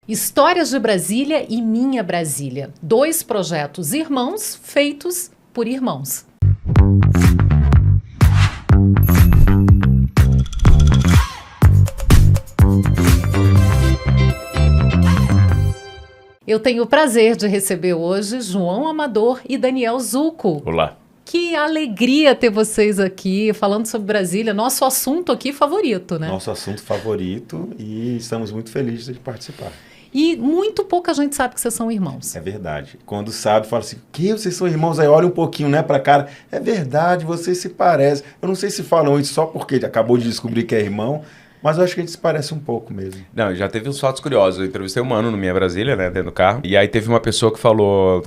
Histórias de Brasília e Minha Brasília. 2 projetos irmãos feitos por irmãos. Eu tenho o prazer de receber hoje João Amador e Daniel Zucco. Olá. Que alegria ter vocês aqui falando sobre Brasília, nosso assunto aqui favorito, né? Nosso assunto favorito e estamos muito felizes de participar. E muito pouca gente sabe que vocês são irmãos. É verdade. Quando sabe, fala assim, que vocês são irmãos? Aí olha um pouquinho, né, pra cara. É verdade, vocês se parecem. Eu não sei se falam isso só porque ele acabou de descobrir que é irmão, mas eu acho que a gente se parece um pouco mesmo. Não, já teve uns fatos curiosos. Eu entrevistei um mano no Minha Brasília, né, dentro do carro. E aí teve uma pessoa que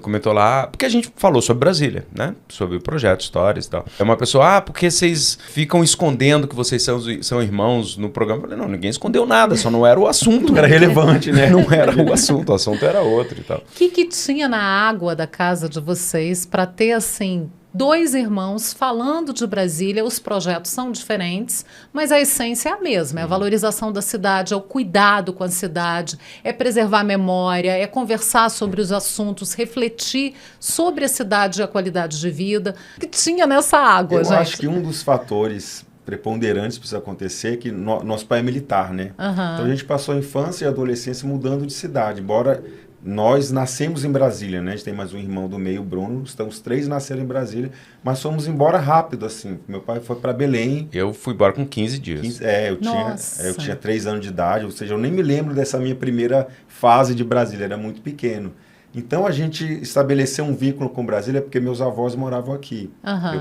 comentou lá, porque a gente falou sobre Brasília, né? Sobre o projeto, histórias e tal. É uma pessoa, porque vocês ficam escondendo que vocês são irmãos no programa? Eu falei, não, ninguém escondeu nada, só não era o assunto. Não era relevante, né? Não era o assunto era outro e tal. O que tinha na água da casa de vocês para ter, assim, 2 irmãos falando de Brasília? Os projetos são diferentes, mas a essência é a mesma. É a valorização da cidade, é o cuidado com a cidade, é preservar a memória, é conversar sobre os assuntos, refletir sobre a cidade e a qualidade de vida. O que tinha nessa água, gente? Eu acho que um dos fatores preponderantes precisa acontecer é que nosso pai é militar, né? Então a gente passou a infância e a adolescência mudando de cidade, embora nós nascemos em Brasília, né? A gente tem mais um irmão do meio, o Bruno. Os 3 nasceram em Brasília, mas fomos embora rápido, assim. Meu pai foi para Belém. Eu fui embora com 15 dias. Eu tinha 3 anos de idade, ou seja, eu nem me lembro dessa minha primeira fase de Brasília, era muito pequeno. Então a gente estabeleceu um vínculo com Brasília porque meus avós moravam aqui,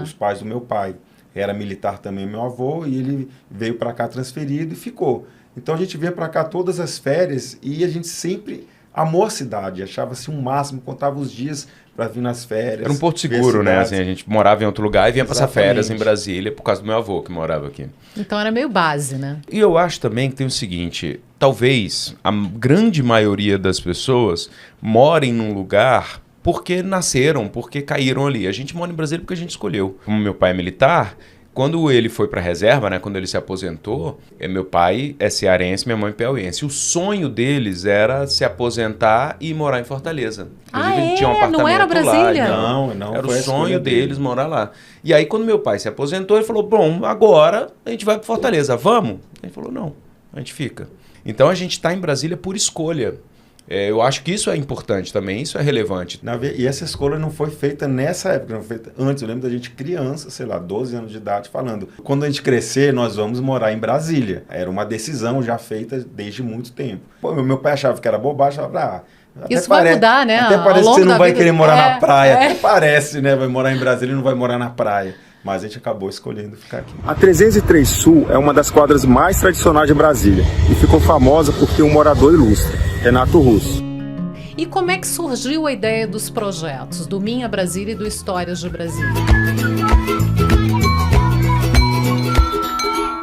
os pais do meu pai. Era militar também meu avô e ele veio para cá transferido e ficou. Então a gente vinha para cá todas as férias e a gente sempre amou a cidade, achava-se um máximo, contava os dias para vir nas férias. Era um porto seguro, né? Assim, a gente morava em outro lugar e vinha passar férias em Brasília por causa do meu avô que morava aqui. Então era meio base, né? E eu acho também que tem o seguinte, talvez a grande maioria das pessoas morem num lugar porque nasceram, porque caíram ali. A gente mora em Brasília porque a gente escolheu. Como meu pai é militar, quando ele foi para a reserva, né, quando ele se aposentou, meu pai é cearense, minha mãe é piauiense. O sonho deles era se aposentar e morar em Fortaleza. Inclusive, tinha um apartamento não era Brasília? Lá. Não. Era o sonho deles morar lá. E aí, quando meu pai se aposentou, ele falou, bom, agora a gente vai para Fortaleza, vamos? Ele falou, não, a gente fica. Então, a gente está em Brasília por escolha. Eu acho que isso é importante também, isso é relevante. E essa escolha não foi feita nessa época, não foi feita antes. Eu lembro da gente criança, sei lá, 12 anos de idade, falando, quando a gente crescer, nós vamos morar em Brasília. Era uma decisão já feita desde muito tempo. Meu pai achava que era bobagem, falava, isso vai mudar, né? Até parece que você não vai querer morar na praia. Até parece, né? Vai morar em Brasília e não vai morar na praia. Mas a gente acabou escolhendo ficar aqui. A 303 Sul é uma das quadras mais tradicionais de Brasília e ficou famosa por ter um morador ilustre, Renato Russo. E como é que surgiu a ideia dos projetos, do Minha Brasília e do Histórias de Brasília?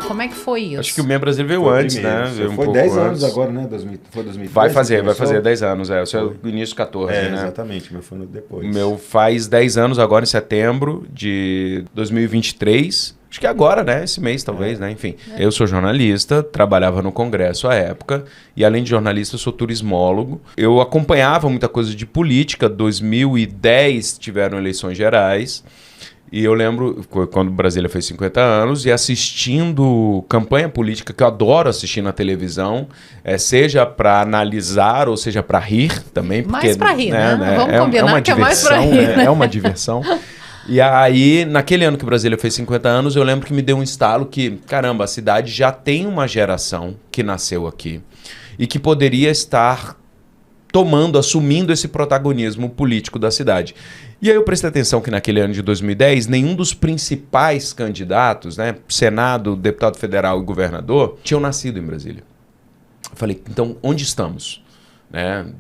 Como é que foi isso? Acho que o Minha Brasília veio antes, né? Veio foi 10 anos agora, né? Foi 2013. Vai fazer 10 anos, O seu início 14, né? Exatamente, meu foi depois. O meu faz 10 anos agora em setembro de 2023. Acho que agora, né? Esse mês, talvez, né? Enfim. Eu sou jornalista, trabalhava no Congresso à época, e além de jornalista, eu sou turismólogo. Eu acompanhava muita coisa de política. 2010 tiveram eleições gerais. E eu lembro quando Brasília fez 50 anos e assistindo campanha política, que eu adoro assistir na televisão, seja para analisar ou seja para rir também. Porque, mais para rir, né? Vamos combinar que é mais para rir. Né? É uma diversão. E aí, naquele ano que Brasília fez 50 anos, eu lembro que me deu um estalo que, caramba, a cidade já tem uma geração que nasceu aqui e que poderia estar assumindo esse protagonismo político da cidade. E aí eu prestei atenção que naquele ano de 2010, nenhum dos principais candidatos, né, Senado, deputado federal e governador, tinham nascido em Brasília. Eu falei, então, onde estamos?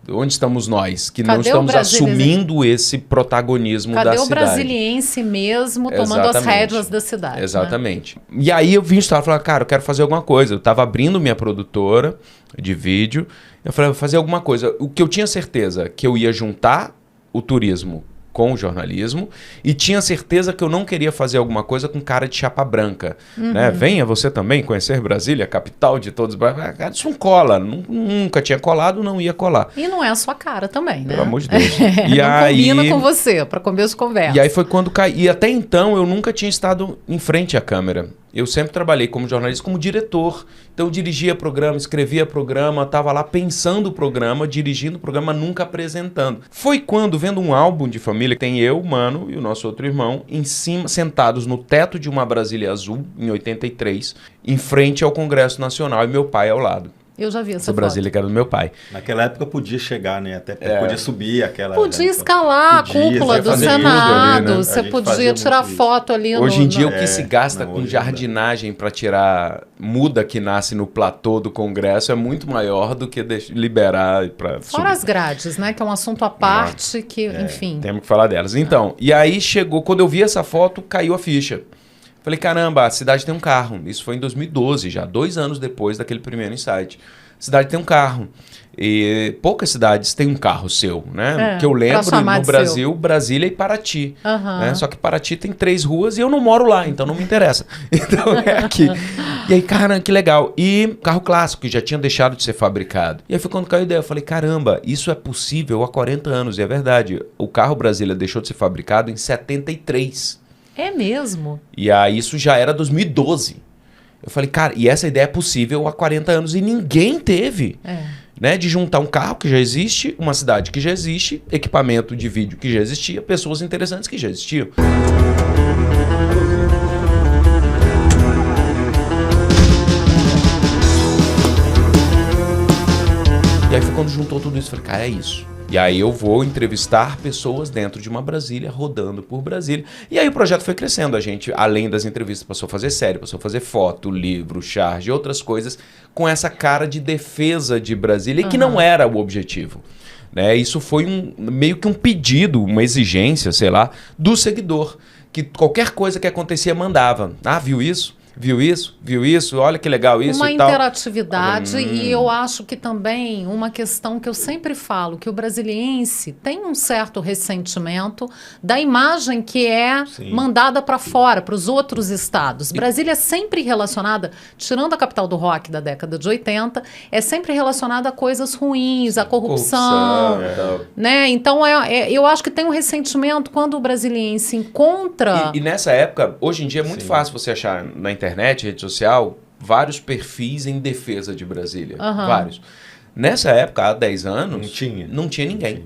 Onde estamos nós, que não estamos assumindo esse protagonismo da cidade? Cadê o brasiliense mesmo tomando as rédeas da cidade? Exatamente. Né? E aí eu vim e falei, cara, eu quero fazer alguma coisa. Eu estava abrindo minha produtora de vídeo, eu falei, vou fazer alguma coisa. O que eu tinha certeza que eu ia juntar o turismo com o jornalismo e tinha certeza que eu não queria fazer alguma coisa com cara de chapa branca. Né? Venha você também conhecer Brasília, capital de todos. Isso não cola. Nunca tinha colado, não ia colar. E não é a sua cara também, né? Pelo amor de Deus. E não aí, combina com você, para começo de conversa. E aí foi quando caí. E até então eu nunca tinha estado em frente à câmera. Eu sempre trabalhei como jornalista, como diretor. Então eu dirigia programa, escrevia programa, estava lá pensando o programa, dirigindo o programa, nunca apresentando. Foi quando, vendo um álbum de família, tem eu, Mano e o nosso outro irmão, em cima, sentados no teto de uma Brasília azul, em 83, em frente ao Congresso Nacional, e meu pai ao lado. Eu já vi essa foto. Brasília, que era do meu pai. Naquela época podia chegar, né? Até podia subir aquela... Podia escalar a cúpula do Senado. Ali, né? Você podia tirar foto ali. Hoje em dia, o que se gasta com jardinagem para tirar muda que nasce no platô do Congresso é muito maior do que liberar para subir. Fora as grades, né? Que é um assunto à parte que, enfim... Temos que falar delas. Então, e aí chegou... Quando eu vi essa foto, caiu a ficha. Falei, caramba, a cidade tem um carro. Isso foi em 2012, já 2 anos depois daquele primeiro insight. A cidade tem um carro. E poucas cidades têm um carro seu, né? Que eu lembro no Brasil, Brasília e Paraty. Né? Só que Paraty tem 3 ruas e eu não moro lá, então não me interessa. Então é aqui. E aí, caramba, que legal. E carro clássico, que já tinha deixado de ser fabricado. E aí foi quando caiu a ideia. Eu falei, caramba, isso é possível há 40 anos. E é verdade. O carro Brasília deixou de ser fabricado em 73. É mesmo? E aí isso já era 2012. Eu falei, cara, e essa ideia é possível há 40 anos e ninguém teve. Né, de juntar um carro que já existe, uma cidade que já existe, equipamento de vídeo que já existia, pessoas interessantes que já existiam. E aí foi quando juntou tudo isso, eu falei, cara, é isso. E aí eu vou entrevistar pessoas dentro de uma Brasília, rodando por Brasília. E aí o projeto foi crescendo. A gente, além das entrevistas, passou a fazer série, passou a fazer foto, livro, charge e outras coisas com essa cara de defesa de Brasília, e que não era o objetivo. Né? Isso foi meio que um pedido, uma exigência, sei lá, do seguidor. Que qualquer coisa que acontecia mandava. Ah, viu isso? Viu isso? Viu isso? Olha que legal isso e tal. Uma interatividade e eu acho que também uma questão que eu sempre falo, que o brasiliense tem um certo ressentimento da imagem que é mandada para fora, para os outros estados. Brasília é sempre relacionada, tirando a capital do rock da década de 80, é sempre relacionada a coisas ruins, a corrupção. Né? Então eu acho que tem um ressentimento quando o brasiliense encontra... E nessa época, hoje em dia é muito fácil você achar na internet, rede social, vários perfis em defesa de Brasília. Vários. Nessa época, há 10 anos, não tinha ninguém.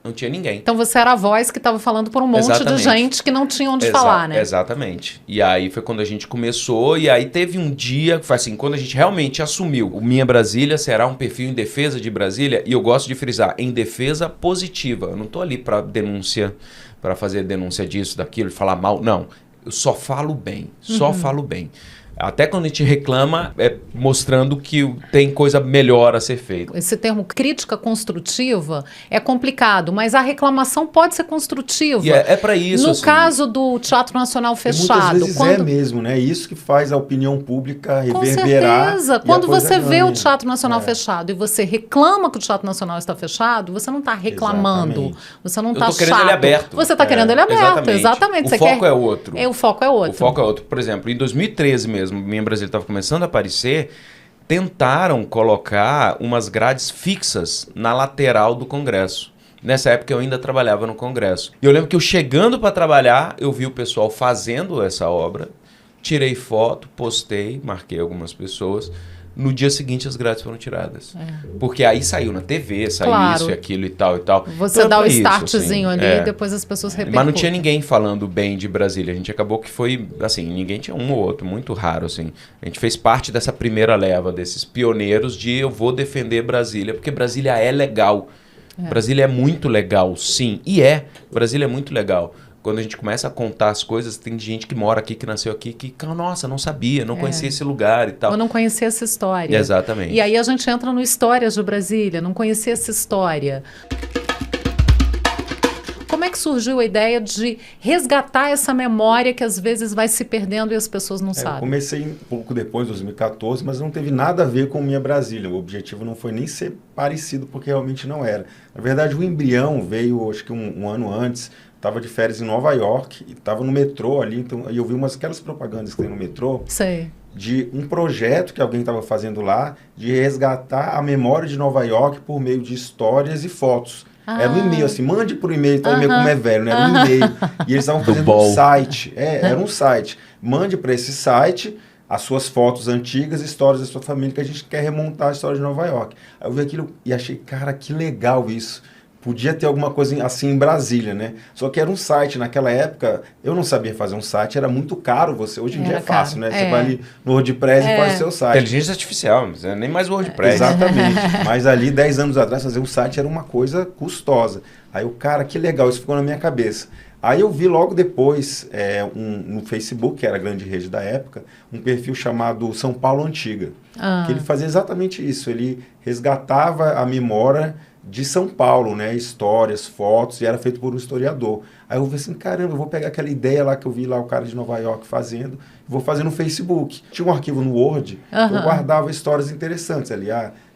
Não tinha ninguém. Então você era a voz que estava falando por um monte de gente que não tinha onde falar, né? Exatamente. E aí foi quando a gente começou, e aí teve um dia, que foi assim, quando a gente realmente assumiu, o Minha Brasília será um perfil em defesa de Brasília, e eu gosto de frisar, em defesa positiva. Eu não estou ali para denúncia, para fazer denúncia disso, daquilo, de falar mal, não. Eu só falo bem, só falo bem. Até quando a gente reclama, é mostrando que tem coisa melhor a ser feita. Esse termo crítica construtiva é complicado, mas a reclamação pode ser construtiva. E é para isso. No caso do Teatro Nacional fechado. Muitas vezes é mesmo, né? Isso que faz a opinião pública reverberar. Com certeza. Quando você vê o Teatro Nacional fechado e você reclama que o Teatro Nacional está fechado, você não está reclamando. Exatamente. Você não está chato. Querendo ele aberto. Você está querendo ele aberto. Exatamente. O foco é outro. O foco é outro. O foco é outro. Por exemplo, em 2013 mesmo, Minha Brasília estava começando a aparecer, tentaram colocar umas grades fixas na lateral do Congresso. Nessa época eu ainda trabalhava no Congresso. E eu lembro que eu chegando para trabalhar, eu vi o pessoal fazendo essa obra, tirei foto, postei, marquei algumas pessoas. No dia seguinte as grades foram tiradas. Porque aí saiu na TV, saiu isso e aquilo e tal e tal. Você então, dá o startzinho assim, ali e depois as pessoas repercutem. Mas não tinha ninguém falando bem de Brasília. A gente acabou que foi, assim, ninguém tinha um ou outro, muito raro, assim. A gente fez parte dessa primeira leva, desses pioneiros de eu vou defender Brasília, porque Brasília é legal. Brasília é muito legal, sim. E Brasília é muito legal. Quando a gente começa a contar as coisas, tem gente que mora aqui, que nasceu aqui, que, nossa, não sabia, não conhecia esse lugar e tal. Eu não conhecia essa história. Exatamente. E aí a gente entra no Histórias de Brasília, não conhecia essa história. Como é que surgiu a ideia de resgatar essa memória que às vezes vai se perdendo e as pessoas não sabem? Eu comecei um pouco depois, 2014, mas não teve nada a ver com Minha Brasília. O objetivo não foi nem ser parecido, porque realmente não era. Na verdade, o embrião veio, acho que um ano antes. estava de férias em Nova York e estava no metrô ali, então aí eu vi aquelas propagandas que tem no metrô. Sei. De um projeto que alguém estava fazendo lá, de resgatar a memória de Nova York por meio de histórias e fotos. Era um e-mail, assim, mande por e-mail, tá? E-mail como é velho, né? Era um e-mail. E eles estavam fazendo um site. Era um site. Mande para esse site as suas fotos antigas, histórias da sua família, que a gente quer remontar a história de Nova York. Aí eu vi aquilo e achei, cara, que legal isso. Podia ter alguma coisa assim em Brasília, né? Só que era um site. Naquela época, eu não sabia fazer um site, era muito caro você. Hoje em dia é fácil, né? Você vai ali no WordPress e faz o seu site. Inteligência artificial, não é nem mais o WordPress. Exatamente. Mas ali, 10 anos atrás, fazer um site era uma coisa custosa. Aí o cara, que legal, isso ficou na minha cabeça. Aí eu vi logo depois, no Facebook, que era a grande rede da época, um perfil chamado São Paulo Antiga. Que ele fazia exatamente isso. Ele resgatava a memória de São Paulo, né? Histórias, fotos, e era feito por um historiador. Aí eu falei assim, caramba, eu vou pegar aquela ideia lá que eu vi lá o cara de Nova York fazendo, vou fazer no Facebook. Tinha um arquivo no Word, que eu guardava histórias interessantes ali.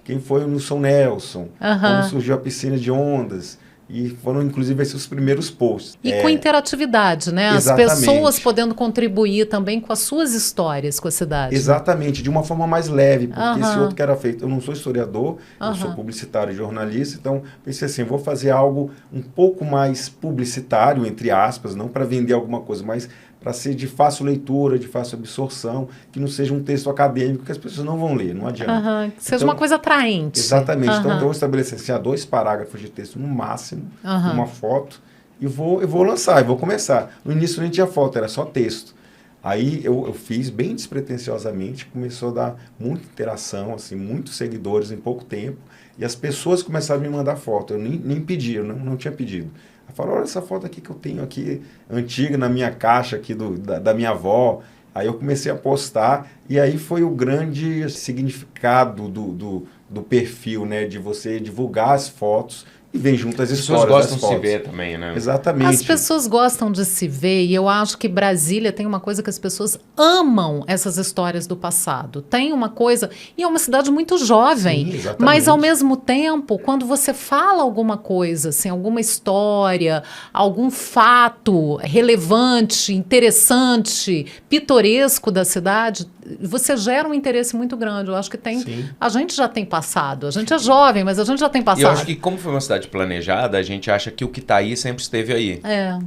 Quem foi o Nilson Nelson, como surgiu a piscina de ondas. E foram, inclusive, esses os primeiros posts. E com interatividade, né? Exatamente. As pessoas podendo contribuir também com as suas histórias com a cidade. Exatamente, de uma forma mais leve, porque esse outro que era feito... Eu não sou historiador, eu sou publicitário e jornalista, então pensei assim, vou fazer algo um pouco mais publicitário, entre aspas, não para vender alguma coisa, mas para ser de fácil leitura, de fácil absorção, que não seja um texto acadêmico que as pessoas não vão ler, não adianta. Que seja uma coisa atraente. Exatamente. Então, eu vou estabelecer assim, 2 parágrafos de texto no máximo, uma foto, e vou lançar, e vou começar. No início nem tinha foto, era só texto. Aí eu fiz bem despretensiosamente, começou a dar muita interação, assim, muitos seguidores em pouco tempo, e as pessoas começaram a me mandar foto. Eu nem pedi, eu não tinha pedido. Eu falo, olha essa foto aqui que eu tenho aqui, antiga, na minha caixa aqui da minha avó. Aí eu comecei a postar, e aí foi o grande significado do perfil, né? De você divulgar as fotos e vem junto as histórias das fotos. As pessoas gostam de se ver também, né? Exatamente. As pessoas gostam de se ver, e eu acho que Brasília tem uma coisa que as pessoas amam essas histórias do passado. Tem uma coisa, e é uma cidade muito jovem, Sim, mas ao mesmo tempo, quando você fala alguma coisa, assim, alguma história, algum fato relevante, interessante, pitoresco da cidade, você gera um interesse muito grande. Eu acho que tem... Sim. A gente já tem passado. A gente é jovem, mas a gente já tem passado. E eu acho que como foi uma cidade planejada, a gente acha que o que está aí sempre esteve aí.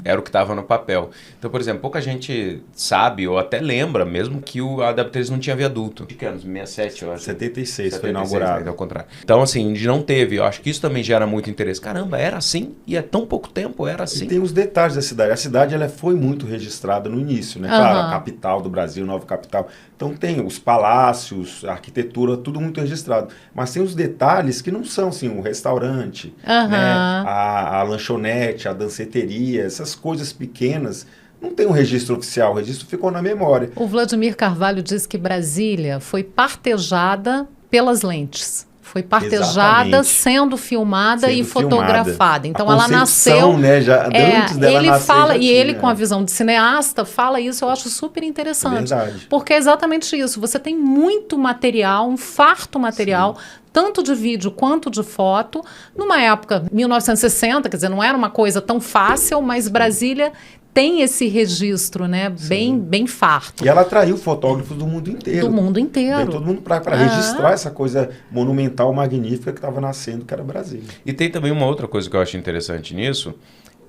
Era o que estava no papel. Então, por exemplo, pouca gente sabe ou até lembra mesmo que a AW3 não tinha viaduto. De que anos? 67, eu acho. 76 foi inaugurado. Ao contrário. Então, assim, não teve. Eu acho que isso também gera muito interesse. Caramba, era assim? E é tão pouco tempo, era assim. E tem os detalhes da cidade. A cidade ela foi muito registrada no início, né? Claro, a capital do Brasil, nova capital. Então tem os palácios, a arquitetura, tudo muito registrado. Mas tem os detalhes que não são, assim, o restaurante, né? A lanchonete, a danceteria, essas coisas pequenas. Não tem um registro oficial, o registro ficou na memória. O Vladimir Carvalho diz que Brasília foi partejada pelas lentes. Foi partejada, sendo filmada e fotografada. Então ela nasceu, né, já antes dela ele nascer, fala, já e tinha. Ele com a visão de cineasta fala isso, eu acho super interessante. Verdade. Porque é exatamente isso, você tem muito material, um farto material, tanto de vídeo quanto de foto, numa época 1960, quer dizer, não era uma coisa tão fácil, mas Brasília tem esse registro, né, bem farto. E ela atraiu fotógrafos do mundo inteiro. Do mundo inteiro. Veio todo mundo para registrar essa coisa monumental, magnífica que estava nascendo, que era Brasília. E tem também uma outra coisa que eu acho interessante nisso.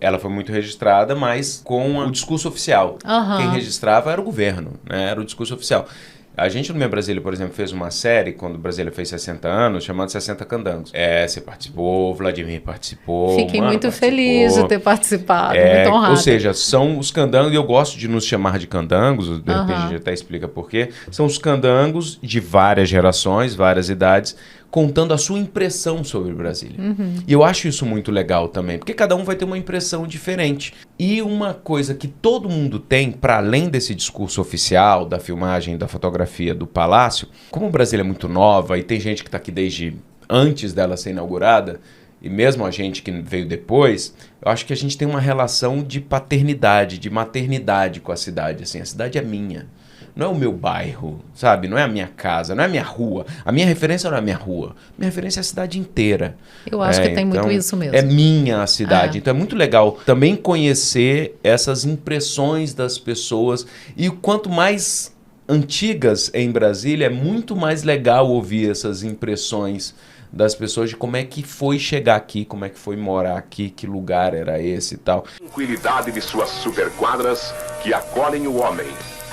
Ela foi muito registrada, mas com o discurso oficial. Quem registrava era o governo, né, era o discurso oficial. A gente no Minha Brasília, por exemplo, fez uma série, quando Brasília fez 60 anos, chamada 60 Candangos. Você participou, o Vladimir participou. Fiquei muito feliz de ter participado, muito honrado. Ou seja, são os candangos, e eu gosto de nos chamar de candangos, de repente a gente até explica por quê. São os candangos de várias gerações, várias idades, contando a sua impressão sobre Brasília. E eu acho isso muito legal também, porque cada um vai ter uma impressão diferente. E uma coisa que todo mundo tem, para além desse discurso oficial, da filmagem, da fotografia do Palácio, como Brasília é muito nova e tem gente que está aqui desde antes dela ser inaugurada, e mesmo a gente que veio depois, eu acho que a gente tem uma relação de paternidade, de maternidade com a cidade. Assim, a cidade é minha. não é o meu bairro, sabe? Não é a minha casa, não é a minha rua. A minha referência não é a minha rua. Minha referência é a cidade inteira. Eu acho que tem muito isso mesmo. É minha cidade. Então é muito legal também conhecer essas impressões das pessoas. E quanto mais antigas em Brasília, é muito mais legal ouvir essas impressões das pessoas de como é que foi chegar aqui, como é que foi morar aqui, que lugar era esse e tal. Tranquilidade de suas superquadras que acolhem o homem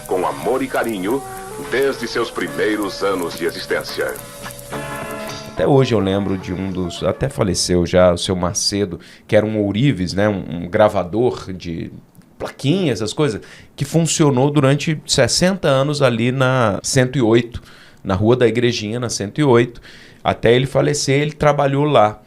com amor e carinho desde seus primeiros anos de existência. Até hoje eu lembro de um dos, até faleceu já, o seu Macedo, que era um ourives, né, um gravador de plaquinhas, essas coisas, que funcionou durante 60 anos ali na 108, na Rua da Igrejinha, na 108. Até ele falecer, ele trabalhou lá.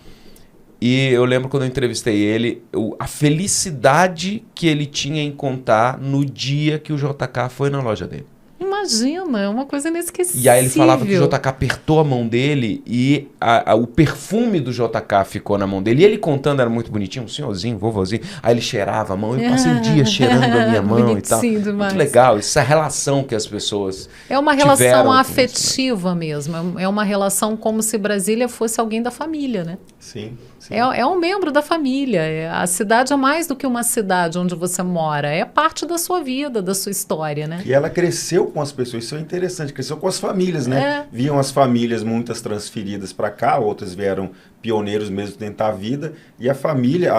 E eu lembro quando eu entrevistei ele, a felicidade que ele tinha em contar no dia que o JK foi na loja dele. Imagina, é uma coisa inesquecível. E aí ele falava que o JK apertou a mão dele e o perfume do JK ficou na mão dele. E ele contando, era muito bonitinho, um senhorzinho, vovozinho. Aí ele cheirava a mão, eu passei o dia cheirando a minha mão e tal. Demais. Muito legal, essa relação que as pessoas é uma relação isso, afetiva né? mesmo. É uma relação como se Brasília fosse alguém da família, né? Sim. É um membro da família. A cidade é mais do que uma cidade onde você mora. É parte da sua vida, da sua história, né? E ela cresceu com as pessoas, isso é interessante, cresceu com as famílias, né? Viam as famílias, muitas transferidas para cá, outras vieram pioneiros mesmo tentar a vida, e a família,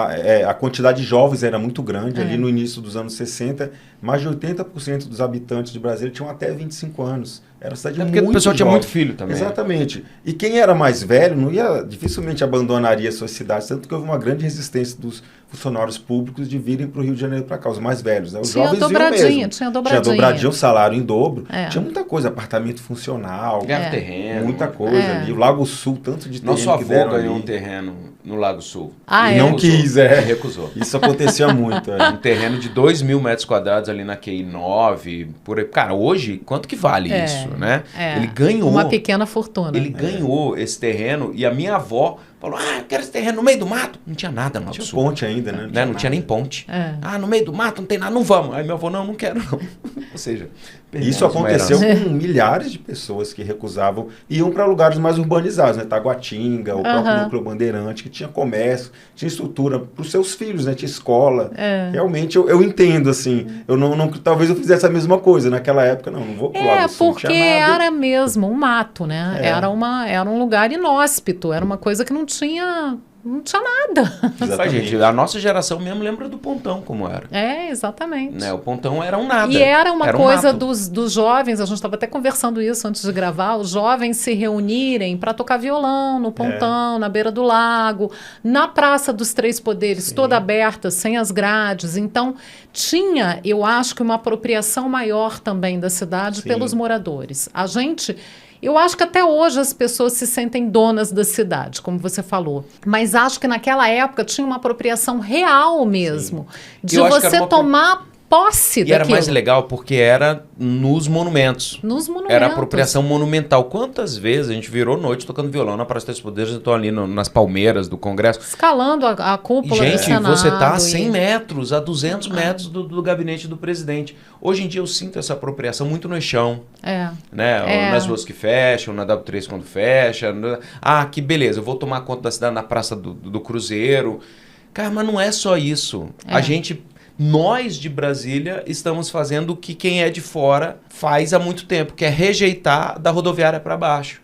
a quantidade de jovens era muito grande, ali no início dos anos 60, mais de 80% dos habitantes de Brasília tinham até 25 anos. Era uma cidade muito jovem. Porque o pessoal tinha muito filho também. Exatamente. E quem era mais velho dificilmente abandonaria suas cidades, tanto que houve uma grande resistência dos funcionários públicos de virem para o Rio de Janeiro para cá, os mais velhos. Né? Os jovens iam mesmo. Tinha dobradinha. Tinha dobradinha, o salário em dobro. Tinha muita coisa, apartamento funcional. Ganhava terreno. Muita coisa ali. O Lago Sul, tanto de terreno Nosso avô que deram ganhou ali. um terreno no Lago Sul. E não quis, Recusou. Isso acontecia muito. Um terreno de 2.000 metros quadrados ali na QI 9. Por aí. Cara, hoje, quanto que vale isso, né? Ele ganhou uma pequena fortuna. Ele ganhou esse terreno e a minha avó falou, eu quero esse terreno no meio do mato. Não tinha nada no Lago Sul. Não tinha ponte ainda, né? Não tinha nem ponte. No meio do mato não tem nada, não vamos. Aí meu avô, não quero não. Ou seja... Isso aconteceu com milhares de pessoas que recusavam, iam para lugares mais urbanizados, né? Taguatinga, o próprio Núcleo Bandeirante, que tinha comércio, tinha estrutura para os seus filhos, né? Tinha escola. Realmente, eu entendo, assim. Talvez eu fizesse a mesma coisa naquela época. Não vou pro lado sul, porque era mesmo um mato, né? Era um lugar inóspito, era uma coisa que não tinha nada. Gente, a nossa geração mesmo lembra do Pontão como era. Exatamente. Né? O Pontão era um nada. E era uma coisa dos jovens, a gente estava até conversando isso antes de gravar, os jovens se reunirem para tocar violão no Pontão, na beira do lago, na Praça dos Três Poderes, toda aberta, sem as grades. Então, tinha, eu acho que uma apropriação maior também da cidade pelos moradores. Eu acho que até hoje as pessoas se sentem donas da cidade, como você falou. Mas acho que naquela época tinha uma apropriação real mesmo. De você tomar posse daquilo. E era mais legal porque era nos monumentos. Era apropriação monumental. Quantas vezes a gente virou noite tocando violão na Praça dos Poderes, eu estou ali nas palmeiras do Congresso. Escalando a cúpula do Senado. Você está a 100 metros, a 200 metros do gabinete do presidente. Hoje em dia eu sinto essa apropriação muito no chão. Né? Nas ruas que fecham, na W3 quando fecha. Que beleza, eu vou tomar conta da cidade na Praça do Cruzeiro. Cara, mas não é só isso. Nós de Brasília estamos fazendo o que quem é de fora faz há muito tempo, que é rejeitar da rodoviária para baixo.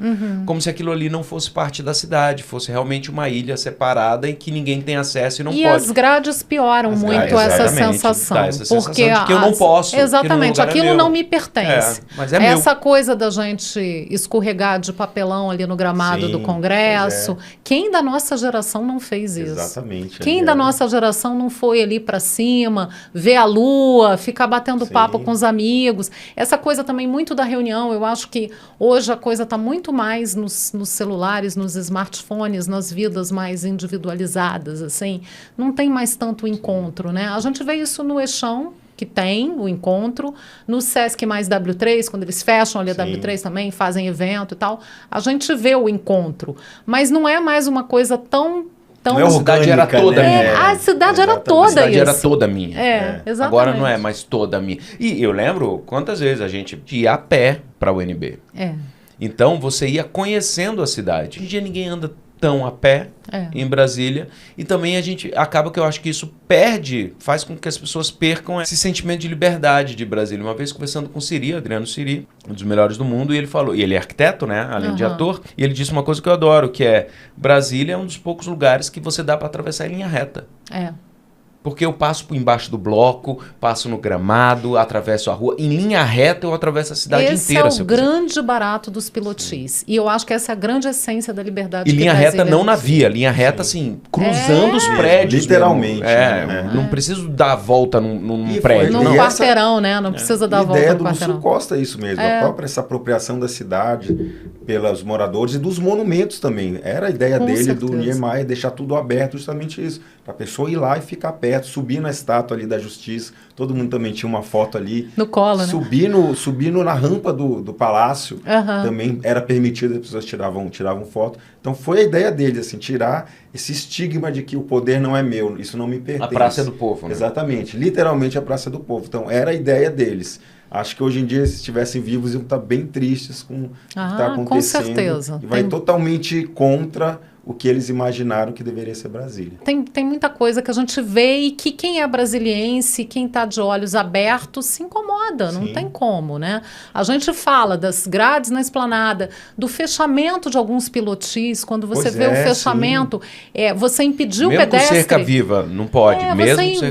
Como se aquilo ali não fosse parte da cidade, fosse realmente uma ilha separada em que ninguém tem acesso e não pode. E as grades pioram muito essa sensação. Porque de que eu não posso. Exatamente, aquilo não me pertence. Mas é essa coisa da gente escorregar de papelão ali no gramado do Congresso. Quem da nossa geração não fez isso? Exatamente. Quem da nossa geração não foi ali para cima, ver a lua, ficar batendo papo com os amigos? Essa coisa também muito da reunião, eu acho que hoje a coisa está muito mais nos celulares, nos smartphones, nas vidas mais individualizadas, assim. Não tem mais tanto encontro, né? A gente vê isso no Eixão, que tem o encontro, no Sesc mais W3, quando eles fecham ali a W3 também, fazem evento e tal, a gente vê o encontro, mas não é mais uma coisa tão Então, a cidade era toda minha. A cidade era Exatamente. toda A cidade isso. era toda minha. Exatamente. Agora não é mais toda minha. E eu lembro quantas vezes a gente ia a pé para a UNB. Então você ia conhecendo a cidade. Hoje em dia ninguém anda tão a pé em Brasília. E também a gente acaba que eu acho que isso faz com que as pessoas percam esse sentimento de liberdade de Brasília. Uma vez conversando com o Siri, Adriano Siri, um dos melhores do mundo, e ele falou, e ele é arquiteto, né, além de ator, e ele disse uma coisa que eu adoro, que é Brasília é um dos poucos lugares que você dá para atravessar em linha reta. Porque eu passo por embaixo do bloco, passo no gramado, atravesso a rua. Em linha reta, eu atravesso a cidade inteira. Esse é o grande barato dos pilotis. E eu acho que essa é a grande essência da liberdade. E linha reta não na via. Linha reta, assim, cruzando os prédios. Literalmente. Não preciso dar a volta num prédio. No quarteirão, né? Não precisa dar a volta no quarteirão. A ideia do Lúcio Costa é isso mesmo. A própria essa apropriação da cidade pelos moradores e dos monumentos também. Era a ideia dele, do Niemeyer, deixar tudo aberto, justamente isso. Para a pessoa ir lá e ficar perto, subir na estátua ali da Justiça. Todo mundo também tinha uma foto ali. No colo, Subindo na rampa do palácio. Também era permitido, as pessoas tiravam foto. Então foi a ideia dele, assim, tirar esse estigma de que o poder não é meu, isso não me pertence. A Praça é do Povo, né? Exatamente, literalmente a Praça do Povo. Então era a ideia deles. Acho que hoje em dia, se estivessem vivos, iam estar bem tristes com o que está acontecendo. Com certeza. E vai totalmente contra o que eles imaginaram que deveria ser Brasília. Tem muita coisa que a gente vê e que quem é brasiliense, quem está de olhos abertos, se incomoda, não tem como, né? A gente fala das grades na esplanada, do fechamento de alguns pilotis, quando você vê o fechamento, você impediu o pedestre... Mesmo com cerca viva, não pode,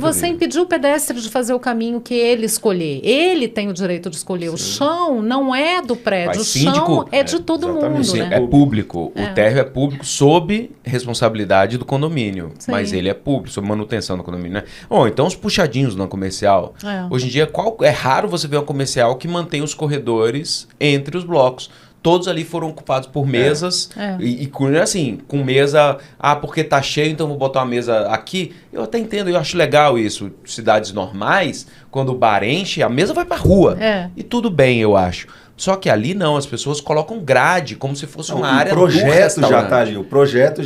você impediu o pedestre de fazer o caminho que ele escolher. Ele tem o direito de escolher. O chão não é do prédio, o chão é de todo mundo, né? É público, o térreo é público sob responsabilidade do condomínio, mas ele é público, sob manutenção do condomínio, né? Então os puxadinhos na comercial. Hoje em dia é raro você ver uma comercial que mantém os corredores entre os blocos. Todos ali foram ocupados por mesas e assim, com mesa, porque tá cheio, então vou botar uma mesa aqui. Eu até entendo, eu acho legal isso. Cidades normais, quando o bar enche, a mesa vai pra rua. E tudo bem, eu acho. Só que ali não, as pessoas colocam grade, como se fosse uma área do restaurante. O projeto já está ali, o projeto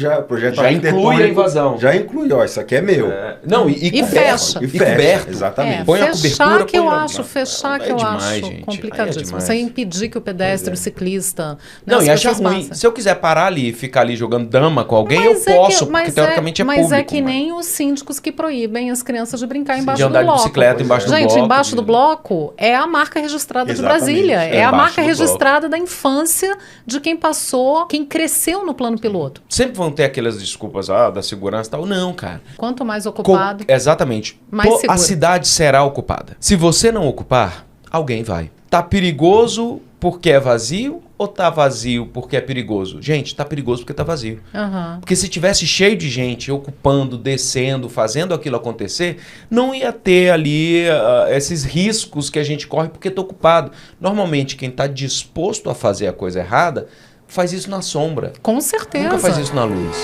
já inclui a invasão. Já inclui, isso aqui é meu. Não, e fecha. E coberto. Exatamente. Põe a cobertura, fechar que eu acho complicadíssimo. Você impedir que o pedestre, o ciclista... Não, e acha ruim. Se eu quiser parar ali e ficar ali jogando dama com alguém, eu posso, porque teoricamente é público. Mas é que nem os síndicos que proíbem as crianças de brincar embaixo do bloco. De andar de bicicleta embaixo do bloco. Gente, embaixo do bloco é a marca registrada de Brasília. É a marca registrada da infância de quem passou, quem cresceu no plano piloto. Sempre vão ter aquelas desculpas da segurança e tal. Não, cara. Quanto mais ocupado... Exatamente. Mais seguro. A cidade será ocupada. Se você não ocupar, alguém vai. Tá perigoso porque é vazio ou tá vazio porque é perigoso? Gente, tá perigoso porque tá vazio. Porque se tivesse cheio de gente ocupando, descendo, fazendo aquilo acontecer, não ia ter ali esses riscos que a gente corre porque tá ocupado. Normalmente, quem tá disposto a fazer a coisa errada, faz isso na sombra. Com certeza. Nunca faz isso na luz.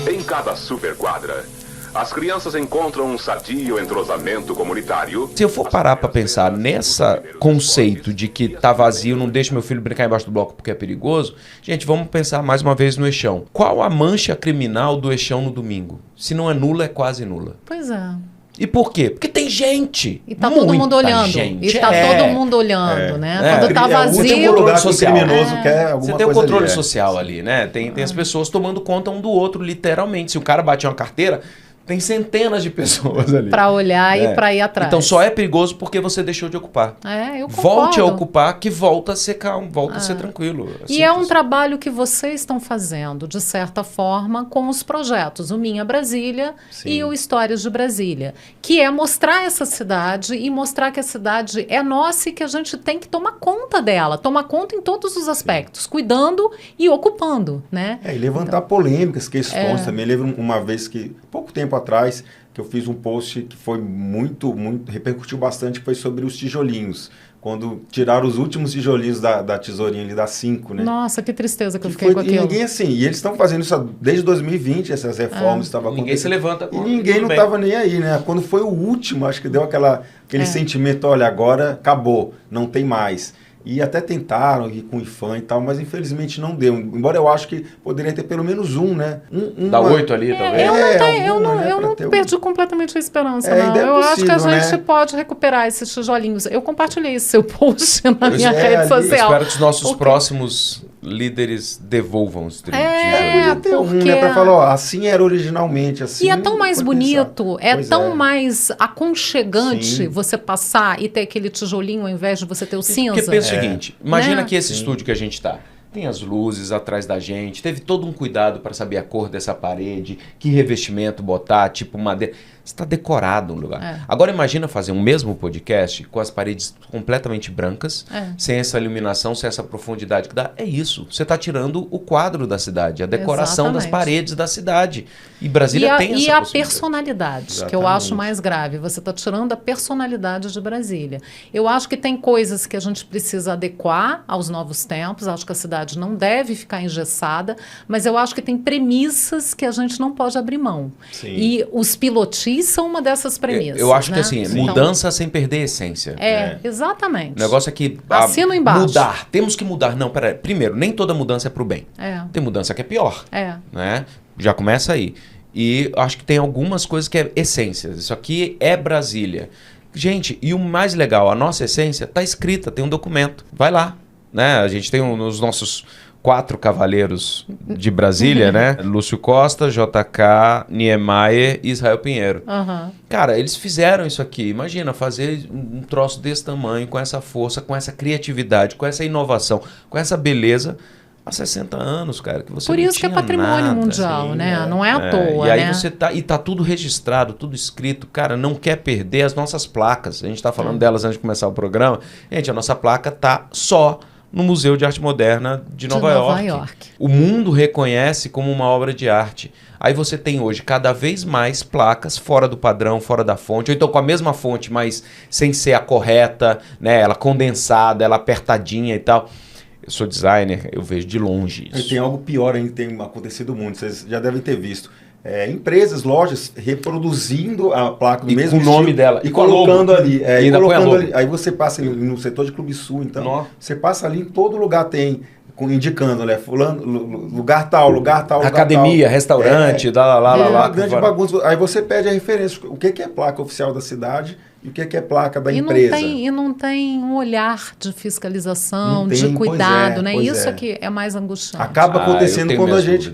Em cada superquadra, as crianças encontram um sadio entrosamento comunitário. Se eu for parar para pensar nessa conceito de que tá vazio, não deixa meu filho brincar embaixo do bloco porque é perigoso, gente, vamos pensar mais uma vez no Eixão. Qual a mancha criminal do Eixão no domingo? Se não é nula, é quase nula. Pois é. E por quê? Porque tem gente. E tá todo mundo olhando. Gente. E tá todo mundo olhando, né? Quando tá vazio... Tem um lugar social. Criminoso quer alguma você tem um coisa controle ali, social ali, né? Tem as pessoas tomando conta um do outro, literalmente. Se o cara bate uma carteira... Tem centenas de pessoas ali. Para olhar e para ir atrás. Então só é perigoso porque você deixou de ocupar. Eu concordo. Volte a ocupar que volta a ser calmo, volta a ser tranquilo. E é um trabalho que vocês estão fazendo, de certa forma, com os projetos. O Minha Brasília e o Histórias de Brasília. Que é mostrar essa cidade e mostrar que a cidade é nossa e que a gente tem que tomar conta dela. Tomar conta em todos os aspectos. Cuidando e ocupando, né? E levantar polêmicas, questões também. Eu lembro uma vez que, pouco tempo atrás, que eu fiz um post que foi muito, repercutiu bastante, que foi sobre os tijolinhos. Quando tiraram os últimos tijolinhos da tesourinha ali, da 5, né? Nossa, que tristeza que eu fiquei com aquilo. E ninguém assim, e eles estão fazendo isso desde 2020, essas reformas estavam acontecendo. Ninguém se levanta com e ninguém não estava nem aí, né? Quando foi o último, acho que deu aquele sentimento, olha, agora acabou, não tem mais. E até tentaram ir com o IFAM e tal, mas infelizmente não deu. Embora eu acho que poderia ter pelo menos um, né? Dá 8 ali, talvez. Eu não perdi completamente a esperança, não. Eu acho que a gente pode recuperar esses tijolinhos. Eu compartilhei esse seu post na minha rede social. Eu espero que os nossos próximos líderes devolvam os tijolos. Né, pra falar, ó, assim era originalmente, assim. E é tão mais bonito, tão mais aconchegante você passar e ter aquele tijolinho ao invés de você ter o cinza. Porque pensa o seguinte, imagina que esse estúdio que a gente tá, tem as luzes atrás da gente, teve todo um cuidado para saber a cor dessa parede, que revestimento botar, tipo madeira. Está decorado no lugar. Agora imagina fazer um mesmo podcast com as paredes completamente brancas, sem essa iluminação, sem essa profundidade que dá. É isso. Você está tirando o quadro da cidade, a decoração das paredes da cidade. E Brasília tem essa possibilidade. E a personalidade, que eu acho mais grave. Você está tirando a personalidade de Brasília. Eu acho que tem coisas que a gente precisa adequar aos novos tempos. Acho que a cidade não deve ficar engessada, mas eu acho que tem premissas que a gente não pode abrir mão. Sim. E os pilotis são uma dessas premissas. Eu acho que assim, mudança sem perder a essência. Exatamente. O negócio é que assino embaixo. Mudar, temos que mudar. Não, peraí. Primeiro, nem toda mudança é pro bem. Tem mudança que é pior. Né? Já começa aí. E acho que tem algumas coisas que é essências. Isso aqui é Brasília. Gente, e o mais legal, a nossa essência está escrita, tem um documento. Vai lá. Né? A gente tem os nossos 4 cavaleiros de Brasília, né? Lúcio Costa, JK, Niemeyer e Israel Pinheiro. Cara, eles fizeram isso aqui. Imagina fazer um troço desse tamanho, com essa força, com essa criatividade, com essa inovação, com essa beleza, há 60 anos, cara, que você Por isso que é patrimônio mundial, né? Não é à toa, E aí você tá... E tá tudo registrado, tudo escrito. Cara, não quer perder as nossas placas. A gente tá falando delas antes de começar o programa. Gente, a nossa placa tá só no Museu de Arte Moderna de Nova York. O mundo reconhece como uma obra de arte. Aí você tem hoje cada vez mais placas fora do padrão, fora da fonte, ou então com a mesma fonte, mas sem ser a correta, né? Ela condensada, ela apertadinha e tal. Eu sou designer, eu vejo de longe isso. E tem algo pior ainda que tem acontecido muito, vocês já devem ter visto. Empresas, lojas reproduzindo a placa do mesmo com o nome dela e colocando ali. E colocando ali. Aí você passa no setor de Clube Sul, então você passa ali, em todo lugar tem, indicando, né? Fulano, lugar tal. Academia, tal. restaurante, uma grande bagunça. Aí você pede a referência. O que é placa oficial da cidade e o que é placa da empresa. E não tem um olhar de fiscalização, de cuidado, né? Isso aqui é mais angustiante. Acaba acontecendo quando a gente...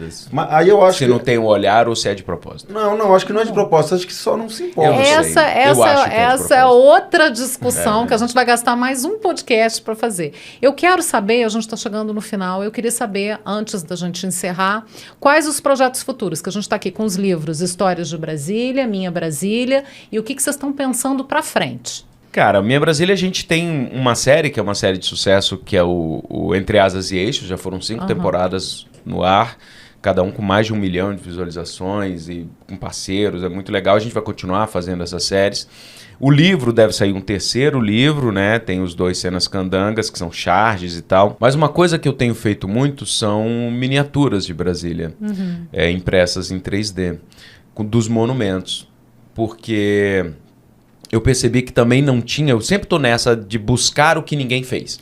Aí eu acho se não tem um olhar ou se é de propósito. Não, acho que não é de propósito, acho que só não se importa. Essa é outra discussão que a gente vai gastar mais um podcast para fazer. Eu quero saber, a gente está chegando no final, eu queria saber, antes da gente encerrar, quais os projetos futuros, que a gente está aqui com os livros Histórias de Brasília, Minha Brasília, e o que vocês estão pensando para frente? Cara, Minha Brasília, a gente tem uma série, que é uma série de sucesso, que é o Entre Asas e Eixos, já foram 5 temporadas no ar, cada um com mais de 1 milhão de visualizações e com parceiros, é muito legal, a gente vai continuar fazendo essas séries. O livro deve sair um 3º livro, né? Tem os 2 cenas candangas, que são charges e tal. Mas uma coisa que eu tenho feito muito são miniaturas de Brasília, impressas em 3D, dos monumentos, porque... eu percebi que também não tinha... Eu sempre estou nessa de buscar o que ninguém fez.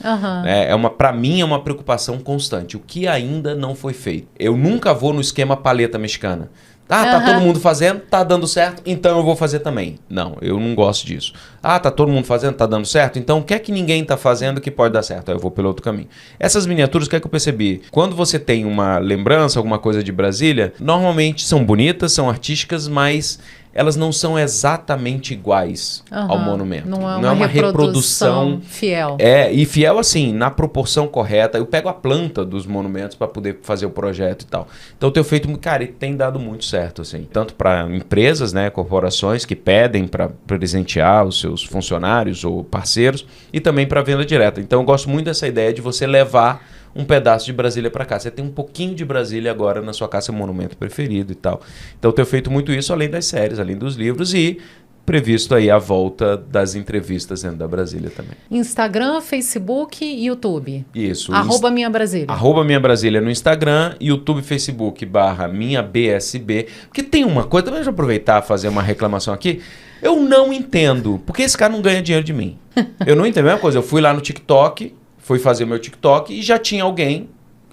Para mim é uma preocupação constante. O que ainda não foi feito. Eu nunca vou no esquema paleta mexicana. Tá todo mundo fazendo, tá dando certo, então eu vou fazer também. Não, eu não gosto disso. Tá todo mundo fazendo, tá dando certo, então o que é que ninguém tá fazendo que pode dar certo? Aí eu vou pelo outro caminho. Essas miniaturas, o que é que eu percebi? Quando você tem uma lembrança, alguma coisa de Brasília, normalmente são bonitas, são artísticas, mas... elas não são exatamente iguais ao monumento. Não é uma reprodução fiel. E fiel assim, na proporção correta. Eu pego a planta dos monumentos para poder fazer o projeto e tal. Então eu tenho feito, cara, e tem dado muito certo, assim. Tanto para empresas, né, corporações que pedem para presentear os seus funcionários ou parceiros, e também para venda direta. Então eu gosto muito dessa ideia de você levar um pedaço de Brasília para cá. Você tem um pouquinho de Brasília agora na sua casa, seu monumento preferido e tal. Então eu tenho feito muito isso, além das séries, além dos livros, e previsto aí a volta das entrevistas dentro da Brasília também. Instagram, Facebook e YouTube. Isso. @Minha Brasília. @Minha Brasília no Instagram, YouTube, Facebook, /MinhaBSB. Porque tem uma coisa, também deixa eu aproveitar e fazer uma reclamação aqui. Eu não entendo, porque esse cara não ganha dinheiro de mim. Eu não entendo a mesma coisa. Eu fui lá no TikTok, fui fazer meu TikTok e já tinha alguém,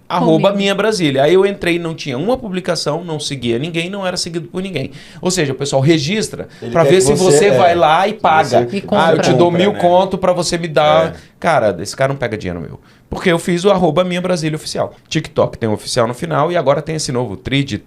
@ Minha Brasília. Aí eu entrei, não tinha uma publicação, não seguia ninguém, não era seguido por ninguém. Ou seja, o pessoal registra para ver se você vai lá e paga. Eu te dou 1.000 conto para você me dar... Cara, esse cara não pega dinheiro meu. Porque eu fiz o @ Minha Brasília oficial. TikTok tem um oficial no final e agora tem esse novo Thread,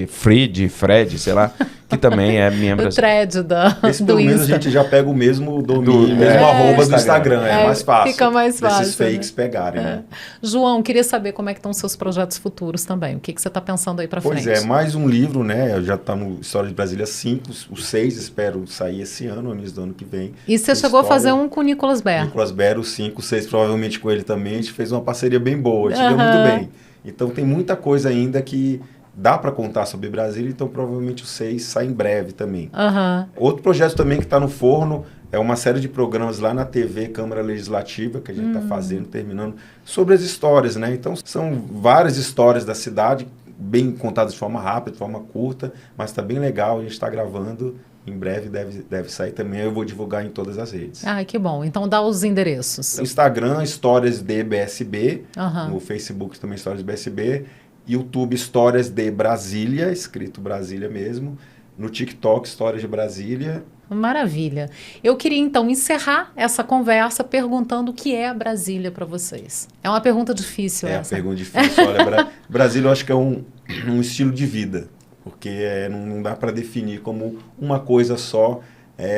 Fred, sei lá, que também é Minha Brasília. O Thread do Insta. A gente já pega o mesmo domínio, mesmo @ do Instagram. É mais fácil. Fica mais fácil. Esses fakes pegarem, né? João, queria saber como é que estão os seus projetos futuros também. O que você está pensando aí para frente? Pois é, mais um livro, né? Já está no História de Brasília 5, o 6 espero sair esse ano, início do ano que vem. E você chegou a fazer um com o Nicolas Ber. Nicolas Ber, o 5, o 6 provavelmente com ele também. A gente fez uma parceria bem boa, a gente deu muito bem. Então tem muita coisa ainda que dá para contar sobre Brasília, então provavelmente o 6 sai em breve também. Outro projeto também que está no forno é uma série de programas lá na TV Câmara Legislativa, que a gente está fazendo, terminando, sobre as histórias, né? Então são várias histórias da cidade, bem contadas de forma rápida, de forma curta, mas está bem legal, a gente está gravando. Em breve deve sair também, eu vou divulgar em todas as redes. Ah, que bom. Então dá os endereços. No Instagram, Histórias de BSB, no Facebook também Histórias de BSB, YouTube Histórias de Brasília, escrito Brasília mesmo, no TikTok Histórias de Brasília. Maravilha. Eu queria então encerrar essa conversa perguntando o que é a Brasília para vocês. É uma pergunta difícil essa. É uma pergunta difícil. Olha, Brasília eu acho que é um estilo de vida. Porque não dá para definir como uma coisa só.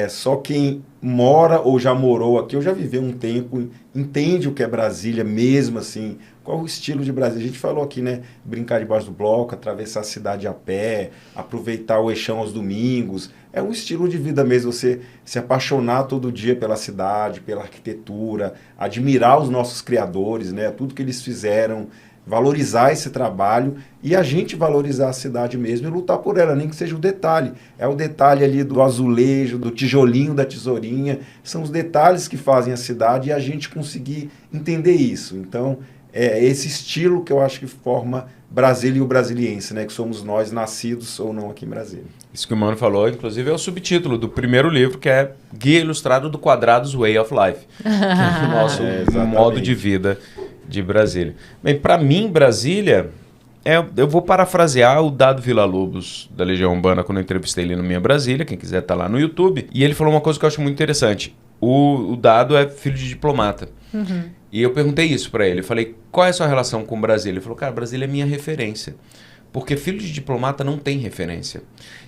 Só quem mora ou já morou aqui, ou já viveu um tempo, entende o que é Brasília mesmo, assim, qual o estilo de Brasília. A gente falou aqui, né, brincar debaixo do bloco, atravessar a cidade a pé, aproveitar o eixão aos domingos. É um estilo de vida mesmo, você se apaixonar todo dia pela cidade, pela arquitetura, admirar os nossos criadores, né, tudo que eles fizeram, valorizar esse trabalho e a gente valorizar a cidade mesmo e lutar por ela, nem que seja o detalhe. É o detalhe ali do azulejo, do tijolinho, da tesourinha. São os detalhes que fazem a cidade e a gente conseguir entender isso. Então, é esse estilo que eu acho que forma Brasília e o brasiliense, né? Que somos nós, nascidos ou não aqui em Brasília. Isso que o Mano falou, inclusive, é o subtítulo do primeiro livro, que é Guia Ilustrado do Quadrados Way of Life. Que é o nosso modo de vida de Brasília. Bem, para mim, Brasília, eu vou parafrasear o Dado Villa-Lobos, da Legião Urbana, quando eu entrevistei ele no Minha Brasília, quem quiser tá lá no YouTube, e ele falou uma coisa que eu acho muito interessante. O Dado é filho de diplomata. E eu perguntei isso para ele, eu falei, qual é a sua relação com Brasília? Ele falou, cara, Brasília é minha referência. Porque filho de diplomata não tem referência.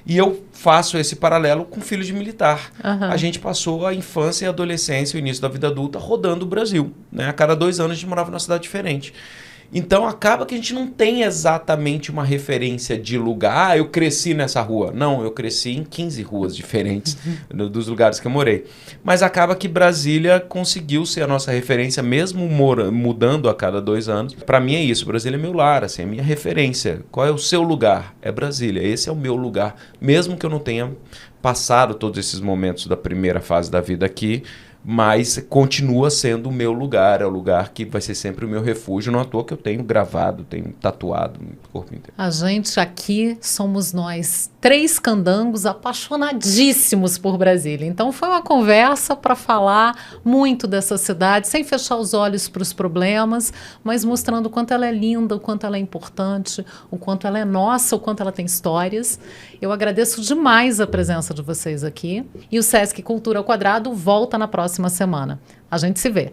E eu faço esse paralelo com filho de militar. A gente passou a infância e a adolescência, o início da vida adulta, rodando o Brasil. Né? A cada 2 anos a gente morava numa cidade diferente. Então acaba que a gente não tem exatamente uma referência de lugar. Eu cresci nessa rua. Não, eu cresci em 15 ruas diferentes dos lugares que eu morei. Mas acaba que Brasília conseguiu ser a nossa referência, mesmo mudando a cada 2 anos. Para mim é isso, Brasília é meu lar, assim, é minha referência. Qual é o seu lugar? É Brasília, esse é o meu lugar. Mesmo que eu não tenha passado todos esses momentos da primeira fase da vida aqui, mas continua sendo o meu lugar, é o lugar que vai ser sempre o meu refúgio, não à toa que eu tenho gravado, tenho tatuado no corpo inteiro. A gente aqui somos nós 3 candangos apaixonadíssimos por Brasília. Então foi uma conversa para falar muito dessa cidade, sem fechar os olhos para os problemas, mas mostrando o quanto ela é linda, o quanto ela é importante, o quanto ela é nossa, o quanto ela tem histórias. Eu agradeço demais a presença de vocês aqui. E o Sesc Cultura ao Quadrado volta na próxima semana. A gente se vê.